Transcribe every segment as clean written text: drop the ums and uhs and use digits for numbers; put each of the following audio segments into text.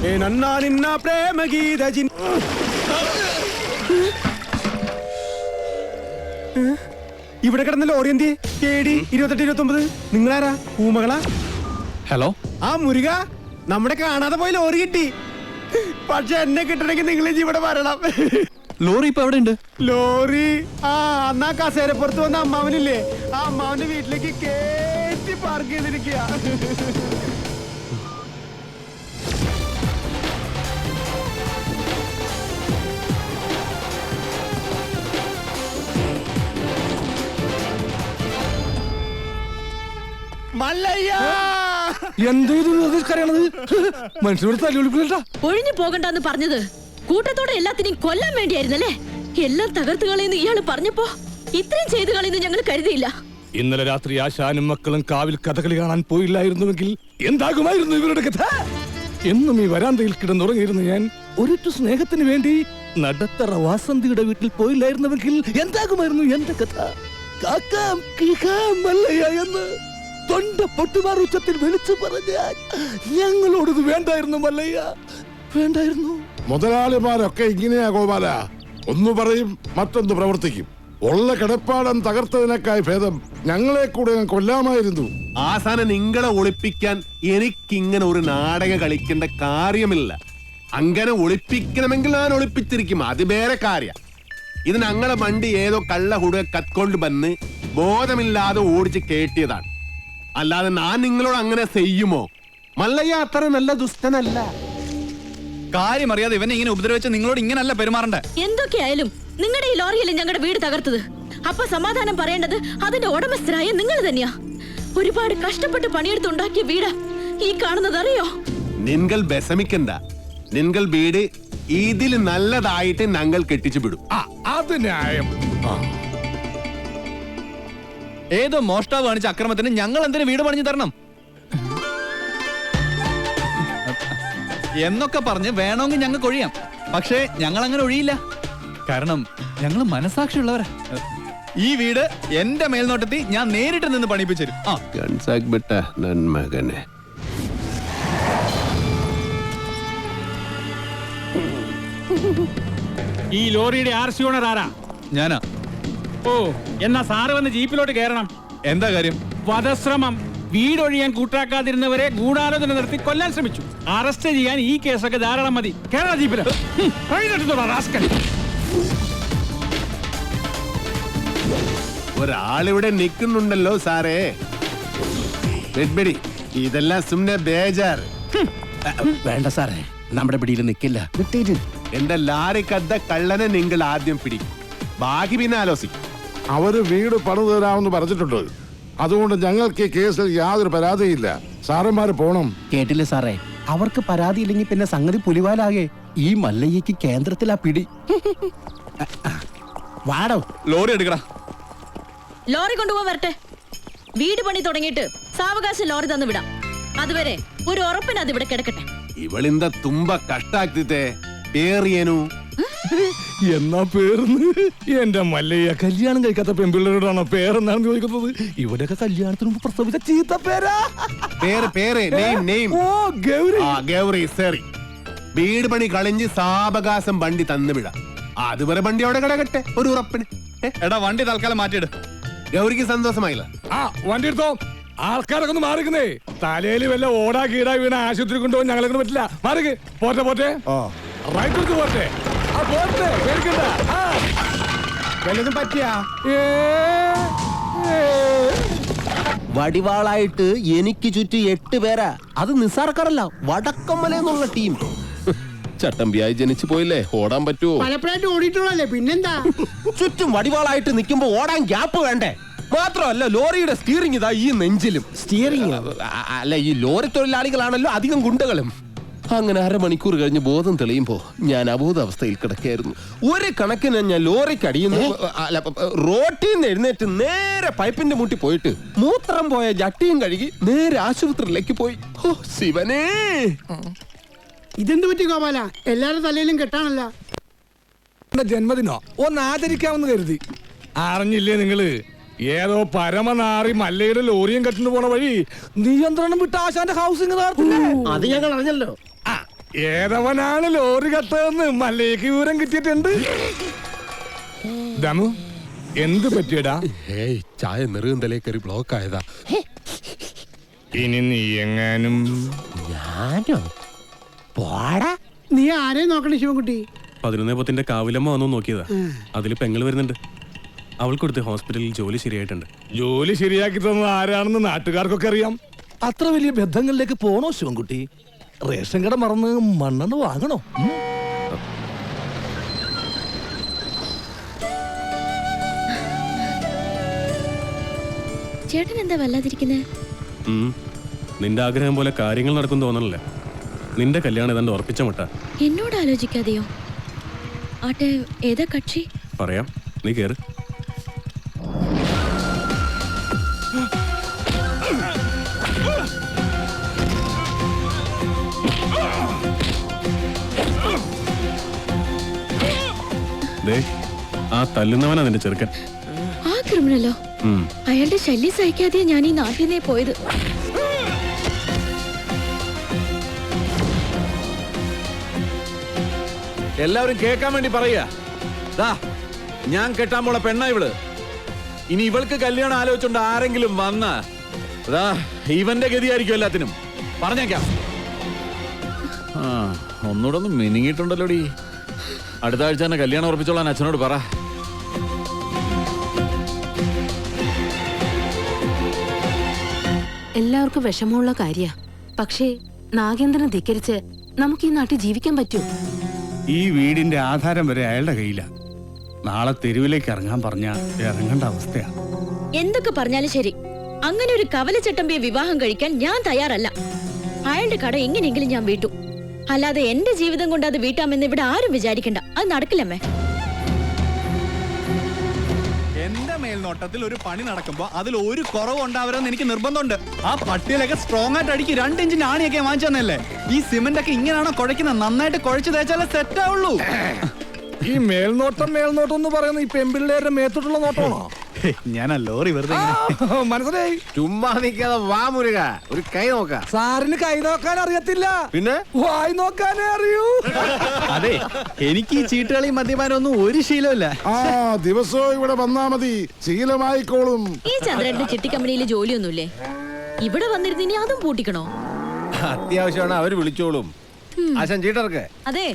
നന്നാ നിന്ന പ്രേമഗീത ഇവിടെ കിടന്ന ലോറി എന്തി KD 2829. നിങ്ങളാരാ? പൂമകളാ? ഹലോ, ആ മുരുക, നമ്മുടെ കാണാതെ പോയി ലോറി കിട്ടി. പക്ഷെ എന്നെ കിട്ടണമെങ്കിൽ നിങ്ങൾ ഇവിടെ വരണം. ലോറി ഇപ്പൊ എവിടെ ഉണ്ട്? ലോറി അന്നാ കസേരപ്പുറത്ത് വന്ന അമ്മാവനില്ലേ, ആ അമ്മാവന്റെ വീട്ടിലേക്ക് കേറ്റി പാർക്ക് ചെയ്തിരിക്കുക. മനുഷ്യനോട് തല്ലുവിളിക്കില്ല. ഒഴിഞ്ഞു പോകണ്ടെന്ന് പറഞ്ഞത് കൂട്ടത്തോടെ എല്ലാത്തിനെയും കൊല്ലാൻ വേണ്ടിയായിരുന്നല്ലേ? എല്ലാം തകർത്ത് കളയുന്നു ഇയാള് പറഞ്ഞപ്പോ ഇത്രയും ചെയ്തു കളയുന്നു ഞങ്ങൾ കരുതിയില്ല. ഇന്നലെ രാത്രി ആശാനും മക്കളും കാവിൽ കഥകളി കാണാൻ പോയില്ലായിരുന്നുവെങ്കിൽ എന്താകുമായിരുന്നു ഇവരുടെ കഥ? എന്നും ഈ വരാന്തയിൽ കിടന്നുറങ്ങിയിരുന്നു ഞാൻ. ഒരിറ്റു സ്നേഹത്തിന് വേണ്ടി നടത്തറ വാസന്തിയുടെ വീട്ടിൽ പോയില്ലായിരുന്നുവെങ്കിൽ എന്താകുമായിരുന്നു എന്റെ കഥ? കാക്കാം കീക്കാം മല്ലയ്യ എന്ന് തൊണ്ട പൊട്ടുമാർ ഉച്ചത്തിൽ വിളിച്ചു പറഞ്ഞാൽ ഞങ്ങളോടത് വേണ്ടായിരുന്നു മല്ലയ്യ, വേണ്ടായിരുന്നു. മുതലാളിമാരൊക്കെ ഇങ്ങനെയാ ഗോപാല. ഒന്ന് പറയും മറ്റൊന്ന് പ്രവർത്തിക്കും. ഉള്ള കിടപ്പാടം തകർത്തതിനേക്കായി ഭേദം ഞങ്ങളെ കൂടെ കൊല്ലാമായിരുന്നു. ആസാനം നിങ്ങളെ ഒളിപ്പിക്കാൻ എനിക്കിങ്ങനെ ഒരു നാടകം കളിക്കേണ്ട കാര്യമില്ല. അങ്ങനെ ഒളിപ്പിക്കണമെങ്കിൽ ഞാൻ ഒളിപ്പിച്ചിരിക്കും, അത് വേറെ കാര്യ. ഇത് ഞങ്ങളെ വണ്ടി ഏതോ കള്ള ഹുടുക കത്കൊണ്ട് വന്ന് ബോധമില്ലാതെ ഓടിച്ച് കേട്ടിയതാണ്. അല്ലാതെ ഞാൻ നിങ്ങളോട് അങ്ങനെ ചെയ്യുമോ? മല്ലയ്യ അത്ര നല്ല ദുഷ്ടനല്ല. കാര്യം അറിയാതെ ഇവനെ ഇങ്ങനെ ഉപദ്രവിച്ച നിങ്ങളോട് ഇങ്ങനല്ല പെരുമാറണ്ടേ. എന്തൊക്കെയായാലും നിങ്ങളുടെ ഈ ലോറിയല്ലേ ഞങ്ങളുടെ വീട് തകർത്തത്. അപ്പൊ സമാധാനം പറയേണ്ടത് അതിന്റെ ഉടമസ്ഥരായ നിങ്ങൾ തന്നെയാ. ഒരുപാട് കഷ്ടപ്പെട്ട് പണിയെടുത്തുണ്ടാക്കിയ വീട് ഈ കാണുന്നത് അറിയോ? നിങ്ങൾ വിഷമിക്കണ്ട. നിങ്ങൾ വീട് ഇതിൽ നല്ലതായിട്ട് ഞങ്ങൾ കെട്ടിച്ചു വിടും. അത് ന്യായം. ഏതോ മോഷ്ടാവ് കാണിച്ച അക്രമത്തിന് ഞങ്ങൾ എന്തിനു വീട് പണിഞ്ഞു തരണം എന്നൊക്കെ പറഞ്ഞ് വേണമെങ്കിൽ ഞങ്ങൾക്ക് ഒഴിയാം. പക്ഷേ ഞങ്ങൾ അങ്ങനെ ഒഴിയില്ല. കാരണം ഞങ്ങൾ മനസാക്ഷിയുള്ളവരാ. ഈ വീട് എന്റെ മേൽനോട്ടത്തിൽ ഞാൻ നേരിട്ട് നിന്ന് പണിപ്പിച്ചു തരും. ഈ ലോറിയുടെ RC ഓണർ ആരാ? ഞാനാ. ഓ, എന്നാ സാറ് വന്ന് ജീപ്പിലോട്ട് കയറണം. എന്താ കാര്യം? വധശ്രമം. വീടൊഴിയാൻ കൂട്ടാക്കാതിരുന്നവരെ ഗൂഢാലോചന നടത്തി കൊല്ലാൻ ശ്രമിച്ചു. അറസ്റ്റ് ചെയ്യാൻ ഈ കേസൊക്കെ ധാരാളം മതി. കേരള ജീപ്പില് ഒരാളിവിടെ നിൽക്കുന്നുണ്ടല്ലോ സാറേ. ഇതെല്ലാം സുമ്നെ ബേജാർ. വേണ്ട സാറേ, നമ്മുടെ പിടിയിൽ നിൽക്കില്ല. എന്റെ ലാരിക്കദ്ദ കള്ളനെ നിങ്ങൾ ആദ്യം പിടിക്കും, ബാക്കി പിന്നെ ആലോചിക്കും. അവര് വീട് പണിതു തരാമെന്ന് പറഞ്ഞിട്ടുണ്ട്. അതുകൊണ്ട് ഞങ്ങൾക്ക് ഈ കേസിൽ യാതൊരു പരാതിയില്ല. സാറന്മാര് പോണം. കേട്ടില്ലേ സാറേ, അവർക്ക് പരാതിയില്ലെങ്കിൽ പിന്നെ സംഗതി പുലിവാലാകെ. ഈ മല്ലയ്യക്ക് കേന്ദ്രത്തിലാ പിടി. വാടോ, ലോറി എടുക്കടാ. ലോറി കൊണ്ടുപോകാൻ വരട്ടെ. വീട് പണി തുടങ്ങിയിട്ട് സാവകാശം ലോറി തന്നു വിടാം. അതുവരെ ഒരു ഉറപ്പിന് അത് ഇവിടെ കിടക്കട്ടെ. ഇവളിന്ത തുമ്പ കഷ്ടാക്കിത്തെ പേറിയനു എന്നാ പേർന്ന് എന്റെ മല്ലയ്യ കല്യാണം കഴിക്കാത്ത പെൺപിള്ളേരോടാണോ പേരെന്നാണ് ചോദിക്കുന്നത്? ഇവിടെയൊക്കെ കല്യാണത്തിന് മുമ്പ് പ്രസവിച്ച ചീത്ത പേരാ. ഗൗരി സേറി. വീട് പണി കളിഞ്ഞ് സാവകാശം വണ്ടി തന്നുവിടാം. അതുവരെ വണ്ടി അവിടെ കിടക്കട്ടെ ഒരു ഉറപ്പിന്. എടാ, വണ്ടി തൽക്കാലം മാറ്റിയിട്. ഗൗരിക്ക് സന്തോഷമായില്ല. വണ്ടി എടുത്തോ. ആൾക്കാരൊക്കെ ഒന്ന് മാറിക്കുന്നേ. തലയിൽ വല്ല ഓടാ കീടാ വീണ ആശുപത്രി കൊണ്ടുപോകാൻ ഞങ്ങളെ കൊണ്ട് പറ്റില്ല. മാറിക്ക്. പോട്ടെ പോട്ടെ, റൈറ്റ് എടുത്ത് പോട്ടെ. വല്ലതും പറ്റിയാ? വടിവാളായിട്ട് എനിക്ക് ചുറ്റും 8 പേരാ. അത് നിസ്സാർക്കാരല്ല, വടക്കമ്മലെന്നുള്ള ടീം. ചട്ടമ്പിയായി ജനിച്ചു പോയില്ലേ, ഓടാൻ പറ്റുമോ? പലപ്പോഴായിട്ട് ഓടിയിട്ടുള്ളല്ലേ, പിന്നെന്താ? ചുറ്റും വടിവാളായിട്ട് നിൽക്കുമ്പോ ഓടാൻ ഗ്യാപ്പ് വേണ്ടേ? മാത്രമല്ല, ലോറിയുടെ സ്റ്റിയറിംഗ് ഇതാ ഈ നെഞ്ചിലും. സ്റ്റിയറിംഗ് അല്ല, ഈ ലോറി തൊഴിലാളികളാണല്ലോ അധികം ഗുണ്ടകളും. അങ്ങനെ അരമണിക്കൂർ കഴിഞ്ഞ് ബോധം തെളിയുമ്പോ ഞാൻ അബോധാവസ്ഥയിൽ കിടക്കായിരുന്നു. ഒരു കണക്കിന് ഞാൻ ലോറിക്കടിയുന്നു. റോട്ടിൽ നിന്ന് എഴുന്നേറ്റ് നേരെ പൈപ്പിന്റെ മുട്ടി പോയിട്ട് മൂത്രം പോയ ജട്ടിയും കഴുകി നേരെ ആശുപത്രിയിലേക്ക് പോയി. ഓ ശിവനേ, ഇതെന്ത് പറ്റി ഗോപാല? എല്ലാരും തലയിലും കെട്ടാണല്ല. ജന്മദിനോ ഒന്ന് ആചരിക്കാമെന്ന് കരുതി. അറിഞ്ഞില്ലേ നിങ്ങള്? ഏതോ പരമനാറി മല്ലയുടെ ലോറിയും കെട്ടിന് പോണ വഴി നിയന്ത്രണം വിട്ട ആശാന്റെ ഹൗസിംഗ് നടത്തില്ലേ? അത് ഞങ്ങൾ അറിഞ്ഞല്ലോ. ഏതവനാണ് ലോറി കത്തതെന്ന് മല്ലയ്ക്ക് വിവരം കിട്ടിയിട്ടുണ്ട്. ദമു എന്ത് പറ്റിയടാ? ഏയ് ചായ നെറുകന്തലേ കയറി ബ്ലോക്ക് ആയതാ. ഇനി നീ എങ്ങാനും ഞാനോ പോടാ. നീ ആരെയും നോക്കണേ ശിവൻകുട്ടി? 11 കാവിലമ്മ വന്നു നോക്കിയതാ. അതിൽ പെങ്ങൾ വരുന്നുണ്ട്. അവൾക്കൊടുത്ത് ഹോസ്പിറ്റലിൽ ജോലി ശരിയായിട്ടുണ്ട്. ജോലി ശരിയാക്കി തന്നത് ആരാണെന്ന് നാട്ടുകാർക്കൊക്കെ അറിയാം. അത്ര വലിയ ബന്ധങ്ങളിലേക്ക് പോണോ ശിവൻകുട്ടി? റേഷൻ കട മറന്ന് മണ്ണെണ്ണ വാങ്ങണോ? ചേട്ടൻ എന്താ വല്ലാതിരിക്കുന്നേ? നിന്റെ ആഗ്രഹം പോലെ കാര്യങ്ങൾ നടക്കും തോന്നണല്ലേ? നിന്റെ കല്യാണം ഏതാണ്ട് ഉറപ്പിച്ച മട്ട. എന്നോട് ആലോചിക്കാതെയോ? ആട്ടെ, ഏതാ കക്ഷി? പറയാം, നീ കേറ്. ദേ, ആ തല്ലുന്നവനാ നിന്റെ ചെറുക്കൻ. ആ ക്രിമിനലോ? അയാളുടെ ശല്യം സഹിക്കാതെയാ ഞാൻ ഈ നാട്ടിൽ നിന്നേ പോയത്. എല്ലാവരും കേൾക്കാൻ വേണ്ടി പറയാ, ഞാൻ കെട്ടാൻ പോള പെണ്ണ ഇവള്. ഇനി ഇവൾക്ക് കല്യാണം ആലോചിച്ചോണ്ട് ആരെങ്കിലും വന്ന ഇവന്റെ ഗതിയായിരിക്കും എല്ലാത്തിനും. പറഞ്ഞേക്കാം. ഒന്നുകൂടെ ഒന്ന് മിനിങ്ങിട്ടുണ്ടല്ലോടി. അടുത്ത ആഴ്ച തന്നെ കല്യാണം ഉറപ്പിച്ചോളാൻ അച്ഛനോട് പറ. എല്ലാവർക്കും വിഷമമുള്ള കാര്യ. പക്ഷേ നാഗേന്ദ്രനെ ധിക്കരിച്ച് നമുക്ക് ഈ നാട്ടിൽ ജീവിക്കാൻ പറ്റൂ? ഈ വീടിന്റെ ആധാരം വരെ അയാളുടെ കയ്യില. നാളെ തെരുവിലേക്ക് ഇറങ്ങാൻ പറഞ്ഞ ഇറങ്ങേണ്ട അവസ്ഥയാ. എന്തൊക്കെ പറഞ്ഞാലും ശരി, അങ്ങനെ ഒരു കവലച്ചട്ടമ്പിയെ വിവാഹം കഴിക്കാൻ ഞാൻ തയ്യാറല്ല. അയാളുടെ കട എങ്ങനെയെങ്കിലും ഞാൻ വീട്ടു. അല്ലാതെ എന്റെ ജീവിതം കൊണ്ട് അത് വീട്ടാമെന്ന് ഇവിടെ ആരും വിചാരിക്കണ്ട. അത് നടക്കില്ലമ്മേ. എന്റെ മേൽനോട്ടത്തിൽ ഒരു പണി നടക്കുമ്പോ അതിൽ ഒരു കുറവ് ഉണ്ടാവരുതെന്ന് എനിക്ക് നിർബന്ധമുണ്ട്. ആ പട്ടിയിലൊക്കെ സ്ട്രോങ് ആയിട്ട് അടിക്ക് 2 ഇഞ്ചിന്റെ ആണിയൊക്കെ വാങ്ങിച്ചു തന്നല്ലേ. ഈ സിമന്റ് ഒക്കെ ഇങ്ങനെയാണോ കുഴക്കുന്നത്? നന്നായിട്ട് കുഴച്ച് തേച്ചാലേ സെറ്റ് ആവുള്ളൂ. ഈ മേൽനോട്ടം എന്ന് പറയുന്നത് ഈ പെമ്പിള്ളേരുടെ മേത്തോട്ടുള്ള നോട്ടമാണോ? ഞാനാ ലോറി വെറുതെ മനസ്സിലായി. ചുമ്മാ നിൽക്കാതെ വാ മുരുക, ഒരു കൈ നോക്ക. സാറിന് കൈ നോക്കാൻ അറിയത്തില്ല, പിന്നെ വായി നോക്കാനേ അറിയൂ. അതെ, എനിക്ക് ഈ ചീട്ടുകളി മദ്യപാനം ഒന്നും ഒരു ശീലമില്ല. ആ ദിവസവും ഇവിടെ വന്നാ മതി, ശീലമായിക്കോളും. ഈ ചന്ദ്രന്റെ ചിട്ടി കമ്പനിയിൽ ജോലിയൊന്നുമില്ലേ? ഇവിടെ വന്നിരുന്ന് ഇനി അതും പൂട്ടിക്കണോ? അത്യാവശ്യമാണ്, അവര് വിളിച്ചോളും. ആശാൻ ചീട്ടർക്ക് അതെ,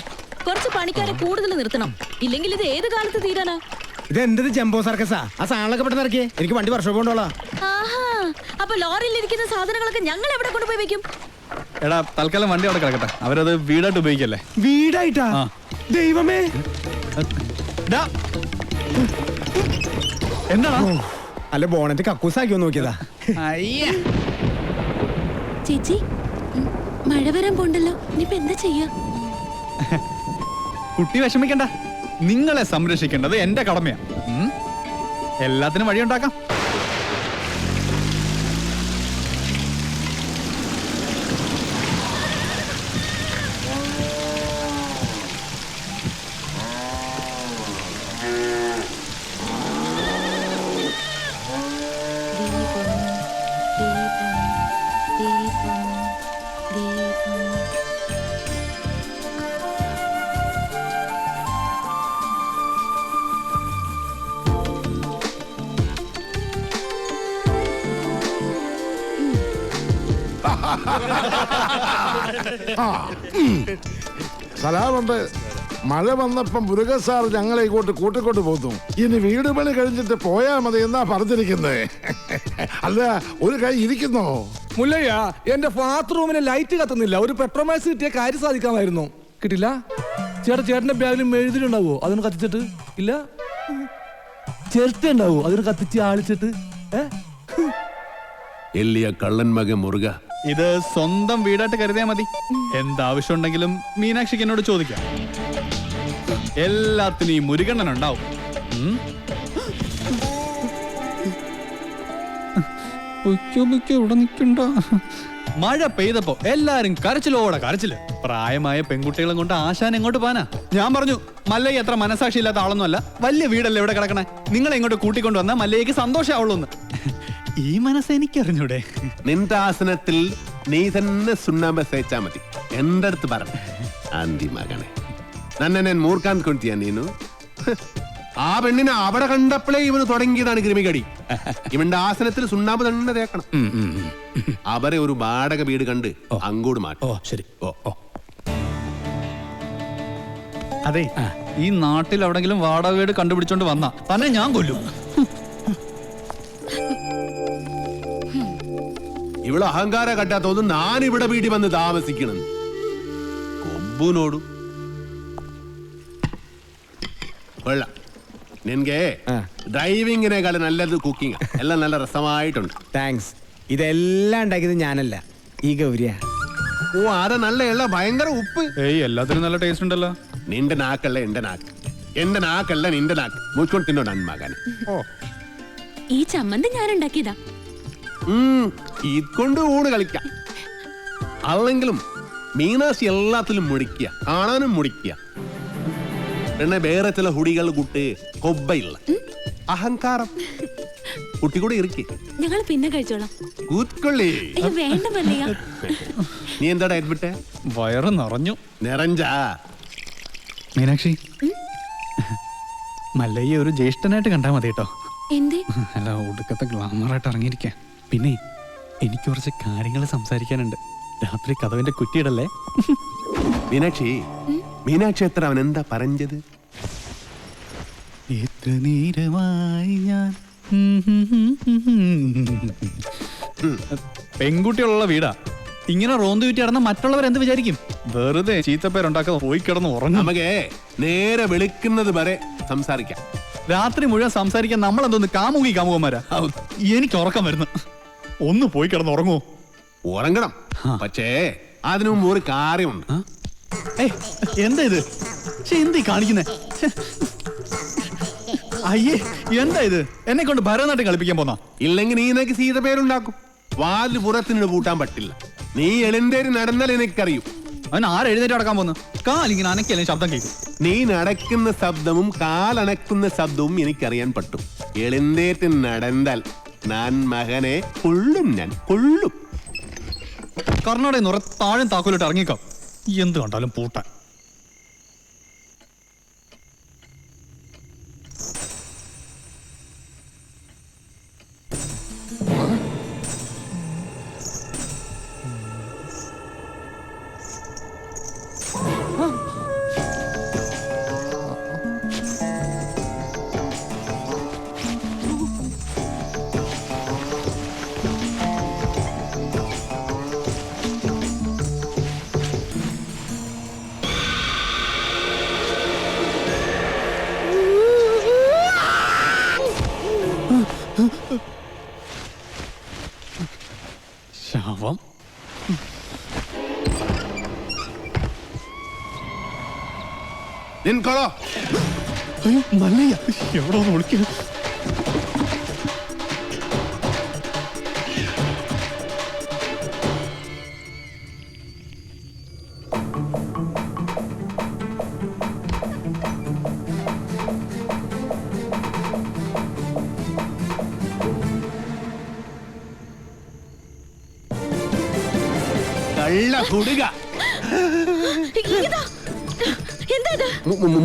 കുറച്ച് പണിക്കാരെ കൂടുതൽ നിർത്തണം. ഇല്ലെങ്കിൽ ഇത് ഏത് കാലത്ത് തീരാനാ? ഇത് എന്ത് ജംബോ സർക്കസാ? ആ സാധനങ്ങളൊക്കെ പെട്ടെന്ന് ഇറക്കിയേ, എനിക്ക് വണ്ടി വർഷോപ്പ് കൊണ്ടോളാം. ആഹാ, അപ്പൊ ലോറിയിൽ ഇരിക്കുന്ന സാധനങ്ങളൊക്കെ ഞങ്ങൾ എവിടെ കൊണ്ടുപോയി വെക്കും? എടാ, തൽക്കാലം വണ്ടി അവിടെ കിടക്കട്ടെ. അവരത് വീടായിട്ട് ഉപയോഗിക്കല്ലേ. വീടായിട്ടാ? ദൈവമേ, എന്താണോ? അല്ല ബോണറ്റ് കക്കൂസാക്കിയോ നോക്കിയതാ. ചേച്ചി, മഴ വരാൻ പോണ്ടല്ലോ. ഇനിയിപ്പോ എന്താ ചെയ്യാ? കുട്ടി വിഷമിക്കണ്ട, നിങ്ങളെ സംരക്ഷിക്കേണ്ടത് എന്റെ കടമയാ. എല്ലാത്തിനും വഴിയുണ്ടാക്കാം. സലാമുണ്ട്. മഴ വന്നപ്പം മുരുകൻ സാർ ഞങ്ങളെ ഇങ്ങോട്ട് കൂട്ടിക്കൊണ്ട് പോന്നു. ഇനി വീട് പണി കഴിഞ്ഞിട്ട് പോയാ മതി എന്നാ പറഞ്ഞിരിക്കുന്നത്. അല്ല, ഒരു കൈ ഇരിക്കുന്നോ? മുല്ലയ്യ, എന്റെ ബാത്റൂമിന് ലൈറ്റ് കത്തുന്നില്ല. ഒരു പെട്രോമാക്സ് കിട്ടിയ കാര്യം സാധിക്കാമായിരുന്നു. കിട്ടില്ല. ചേട്ടന്റെ ബാഗിൽ മെഴുതിലുണ്ടാവോ? അതിന് കത്തിച്ചിട്ട് ഇല്ല. ചിരട്ട ഉണ്ടാവോ? അതിന് കത്തിച്ച് ആളിച്ചിട്ട്. എല്ലിയ കള്ളൻ മകൻ മുരുക, ഇത് സ്വന്തം വീടായിട്ട് കരുതിയാ മതി. എന്താവശ്യം ഉണ്ടെങ്കിലും മീനാക്ഷിക്ക് എന്നോട് ചോദിക്കാം. എല്ലാത്തിനും ഈ മുരുകണ്ണൻ ഉണ്ടാവും. ഇവിടെ നിൽക്കണ്ട. മഴ പെയ്തപ്പോ എല്ലാരും കരച്ചിലോടെ കരച്ചില്. പ്രായമായ പെൺകുട്ടികളെ കൊണ്ട് ആശാൻ എങ്ങോട്ട് പോനാ? ഞാൻ പറഞ്ഞു, മല്ലയ്യ അത്ര മനസാക്ഷി ഇല്ലാത്ത ആളൊന്നുമല്ല. വലിയ വീടല്ലേ ഇവിടെ കിടക്കണേ. നിങ്ങളെ ഇങ്ങോട്ട് കൂട്ടിക്കൊണ്ടു വന്നാൽ മല്ലയ്യക്ക് സന്തോഷമാവുള്ളൂ. ഈ മനസ്സ് എനിക്കറിഞ്ഞൂടെ? നിന്റെ ആസനത്തിൽ നീ തന്നെ സുണ്ണാമ്പ് തേച്ചാ മതി. എന്റെ അടുത്ത് പറഞ്ഞു. ആന്തി മകനെ നന്നെ മൂർക്കാൻ കൊണ്ടിയാ നീനു ആ പെണ്ണിനെ അവിടെ കണ്ടപ്പോഴേ ഇവന് തുടങ്ങിയതാണ് ക്രിമികടി. ഇവന്റെ ആസനത്തിൽ സുണ്ണാമ്പ് തന്നെ തേക്കണം. അവരെ ഒരു വാടക വീട് കണ്ട് അങ്ങോട്ട് മാറ്റും. ശരി. അതെ, ഈ നാട്ടിൽ എവിടെങ്കിലും വാടക വീട് കണ്ടുപിടിച്ചോണ്ട് വന്ന തന്നെ ഞാൻ കൊല്ലും. ഇവിടെ അഹങ്കാര കട്ടാത്തോന്നും ഞാൻ ഇവിടെ വീട്ടിൽ വന്ന് താമസിക്കണം. കൊമ്പുനോടും കൊള്ളാം. നിനക്ക് ഡ്രൈവിങ്ങിനേക്കാളും നല്ലത് കുക്കിംഗ്. എല്ലാം നല്ല രസമായിട്ടുണ്ട്. താങ്ക്സ്. ഇതെല്ലാം ഉണ്ടാക്കിയത് ഞാനല്ല, ഈ ഗൗരിയ. ഓ അതെ, നല്ല എള്ള ഭയങ്കര ഉപ്പ്. ഏയ്, എല്ലാത്തിനും നല്ല ടേസ്റ്റ് ഉണ്ടല്ലോ. നിന്റെ നാക്കല്ല എന്റെ നാക്ക്, എന്റെ നാക്കല്ല നിന്റെ നാക്ക്. മുച്ചോണ്ട് തിന്നോ നന്മകനെ. ഈ ചമ്മന്തി ഞാൻ ഉണ്ടാക്കിയതാ. ഇതുകൊണ്ട് ഊണ് കളിക്കാം. അല്ലെങ്കിലും മീനാശി എല്ലാത്തിലും മുടിക്കുക, കാണാനും മുടിക്കുക. പിന്നെ വേറെ ചില ഹുടികൾ കൂട്ട് കൊബ്ബയില്ല അഹങ്കാരം കുട്ടി കൂടെ ഇരിക്കേ. ഞങ്ങൾ പിന്നെ കഴിച്ചോളാം. കൂത്തൊള്ളി വേണ്ട മല്ലയ്യ. നീ എന്താ ഡയറ്റ് വിട്ടെ? വയറ് നിറഞ്ഞു. നിറഞ്ചാ മീനാക്ഷി, മല്ലയ്യ ഒരു ജ്യേഷ്ഠനായിട്ട് കണ്ടാ മതി കേട്ടോ. എന്തേ? അല്ല, ഒടുക്കത്തെ ഗ്ലാമറായിട്ട് ഇറങ്ങിയിരിക്കാൻ. പിന്നെ എനിക്ക് കുറച്ച് കാര്യങ്ങൾ സംസാരിക്കാനുണ്ട്. രാത്രി കഥവിന്റെ കുറ്റിയിടല്ലേ. മീനാക്ഷി, മീനാക്ഷി എത്ര അവൻ എന്താ പറഞ്ഞത്? എത്ര നേരമായി ഞാൻ പെൺകുട്ടികളുള്ള വീടാ. ഇങ്ങനെ റോന്ത് ചുറ്റി നടന്ന മറ്റുള്ളവർ എന്ത് വിചാരിക്കും? വെറുതെ ചീത്തപ്പേരുണ്ടാക്കാതെ പോയി കിടന്ന് ഉറങ്ങും. നമുക്ക് നേരെ വെളുക്കുന്നത് വരെ സംസാരിക്കാം. രാത്രി മുഴുവൻ സംസാരിക്കാൻ നമ്മൾ എന്തോന്ന് കാമുകന്മാരാ? എനിക്ക് ഉറക്കം വരുന്നു. ഒന്ന് പോയി കിടന്ന് ഉറങ്ങുമോ? ഉറങ്ങണം, പക്ഷേ അതിനു മുമ്പ് ഒരു കാര്യമുണ്ട്. എന്താ ഇത്? എന്തീ കാണിക്കുന്നേ? അയ്യേ, എന്താ ഇത്? എന്നെ കൊണ്ട് ഭരതനാട്യം കളിപ്പിക്കാൻ പോന്നാ? ഇല്ലെങ്കിൽ നീ എനിക്ക് സീത പേരുണ്ടാക്കും. വാല് പുറത്തിനോട് പൂട്ടാൻ പറ്റില്ല. നീ എളിന്തേരി നടന്നാൽ എനിക്കറിയും. അവൻ ആരെഴുന്നേറ്റ് നടക്കാൻ പോന്നു? കാലിങ്ങനെ അനക്കല്ലേ ശബ്ദം കേൾക്കും. നീ നടക്കുന്ന ശബ്ദവും കാലണക്കുന്ന ശബ്ദവും എനിക്കറിയാൻ പറ്റും. എളിന്തേറ്റ് നടന്നാൽ ഞാൻ മകനെ കൊള്ളും, ഞാൻ കൊള്ളും. കർണാടക നിറ താഴെ താക്കോലിട്ട് ഇറങ്ങിക്കോ. എന്ത് കണ്ടാലും പൂട്ടാൻ. ശവം. നിൻകൊളോ മല്ലയ്യ എവിടെ ഒന്ന് വിളിക്കുക. കുടുക. എന്താ?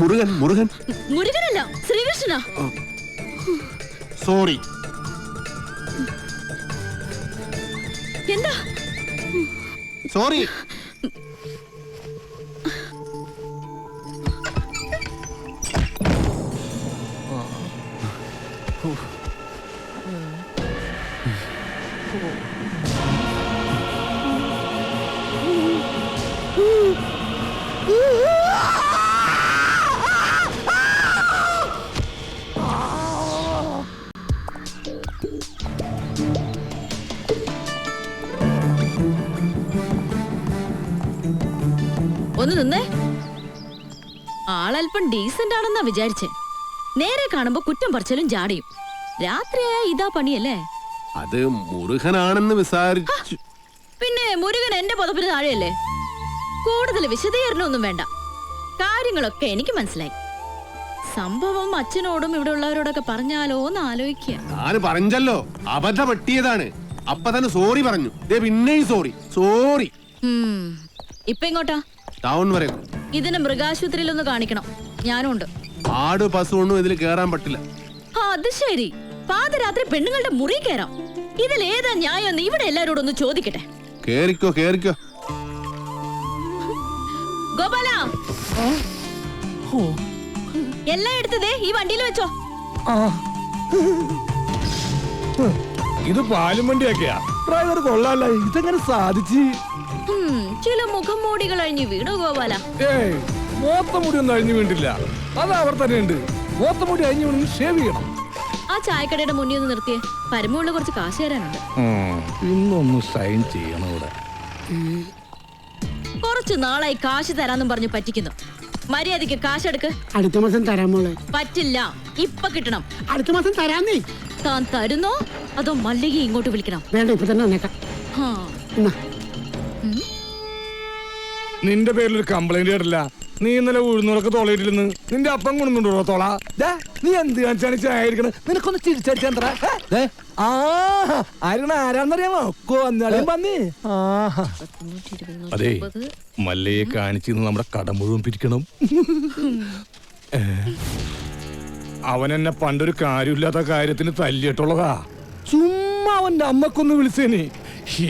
മുരുകൻ. മുരുകൻ മുരുകനല്ല, ശ്രീകൃഷ്ണനാ. സോറി. എന്താ? സോറി. ഒന്ന് നിന്നേ. ആളല്പം ഡീസന്റ് ആണെന്നാ വിചാരിച്ചേ. നേരെ കാണുമ്പോ കുറ്റം പറച്ചലും ജാടിയും. രാത്രിയായ ഇതാ പണിയല്ലേ? അത് മുരുകനാണെന്ന് വിചാരിച്ചു. പിന്നെ മുരുകൻ എന്റെ പുതപ്പിന് താഴെയല്ലേ? കൂടുതൽ വിശദീകരണമൊന്നും വേണ്ട. കാര്യങ്ങളൊക്കെ എനിക്ക് മനസ്സിലായി. സംഭവം അച്ഛനോടും ഇവിടെ ഉള്ളവരോടൊക്കെ പറഞ്ഞാലോ എന്ന് ആലോചിക്കുക. ഞാൻ പറഞ്ഞല്ലോ, അബദ്ധം പറ്റിയതാണ്. അപ്പൊ തന്നെ സോറി പറഞ്ഞു. പിന്നെയും സോറി. ഇപ്പൊ ഇങ്ങോട്ടാ? ടൗൺ വരെ. ഇതിന് മൃഗാശുപത്രിയിലൊന്ന് കാണിക്കണം. ഞാനും ഉണ്ട്. ആട് പശു ഒന്നും ഇതിൽ കേറാൻ പറ്റില്ല. അത് ശരി. പാതിരാത്രി പെണ്ണുങ്ങളുടെ മുറി കയറാം. ഇതിലേതാ ന്യായം? ഇവിടെ എല്ലാരോടും ഒന്ന് ചോദിക്കട്ടെ. കേറിക്കോ കേറിക്കോ. ഗോപാല, എല്ലാം എടുത്തതേ ഈ വണ്ടിയിൽ വെച്ചോ. ഇത് പാലും വണ്ടിയൊക്കെയാ. ഡ്രൈവർ കൊള്ളാല്ല. ഇതെങ്ങനെ സാധിച്ചു? ചില മുഖം മൂടികൾ അഴിഞ്ഞു വീണു ഗോപാല. ഏയ്, മോത്തമുടി ഒന്നും അഴിഞ്ഞു വീണ്ടില്ല. അത് അവർ തന്നെ ഉണ്ട്. മോത്തമുടി അഴിഞ്ഞു വീണ് ഷേവ് ചെയ്യണം. ആ ചായക്കടയുടെ മുന്നിൽ ഒന്ന് നിർത്തിയേ. പരമുള്ള കുറച്ച് കാശ് തരാനുണ്ട്. ഇന്നൊന്ന് സൈൻ ചെയ്യണം ഇവിടെ. കുറച്ചു നാളായി കാശ് തരാന്നും പറഞ്ഞു പറ്റിക്കുന്നു. മര്യാദക്ക് കാശെടുക്ക്. അടുത്ത മാസം തരാമോളെ. പറ്റില്ല, ഇപ്പൊ കിട്ടണം. അടുത്ത മാസം തരാന്നേ. താൻ തരുന്നോ അതോ മല്ലിക ഇങ്ങോട്ട് വിളിക്കണം? വേണ്ട, ഇപ്പൊ തന്നെ വന്നേക്കാം. നിന്റെ പേരിലൊരു കംപ്ലൈന്റ് കേട്ടില്ല. നീ ഇന്നലെ ഉഴുന്നൂറൊക്കെ തോളയിട്ടില്ലെന്ന്. നിന്റെ അപ്പം കൊണ്ടുണ്ടോ തോള? നീ എന്ത് കാണിച്ചാണ് ചായയിരിക്കണ? നിനക്കൊന്ന് ചിരിച്ചടിച്ചാ ആരാന്നറിയാമോ? അതെ, മല്ലയെ കാണിച്ച് നമ്മുടെ കട മുഴുവൻ പിരിക്കണം. അവൻ എന്നെ പണ്ടൊരു കാര്യമില്ലാത്ത കാര്യത്തിന് തല്ലിയിട്ടുള്ളതാ. ചുമ്മാ അവന്റെ അമ്മക്കൊന്ന് വിളിച്ചേനെ.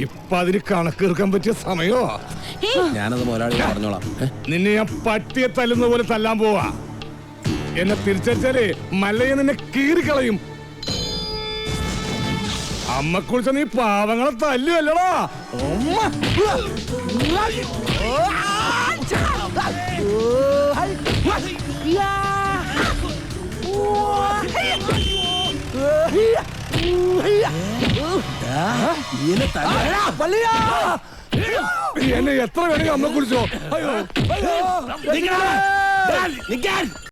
ഇപ്പൊ അതിന് കണക്കെടുക്കാൻ പറ്റിയ സമയോ? ഞാനത് മുതലാളി പറഞ്ഞോളാം. നിന്നെ ഞാൻ പട്ടിയെ തല്ലുന്ന പോലെ തല്ലാൻ പോവാ. എന്നെ തിരിച്ചടിച്ചാലേ മല്ലയെ നിന്നെ കീറിക്കളയും. അമ്മ കുളിച്ച നീ പാവങ്ങളെ തല്ലുവല്ലടാ. എന്നെ എത്ര വേണമെങ്കിൽ അമ്മ കുളിച്ചോ. അയ്യോ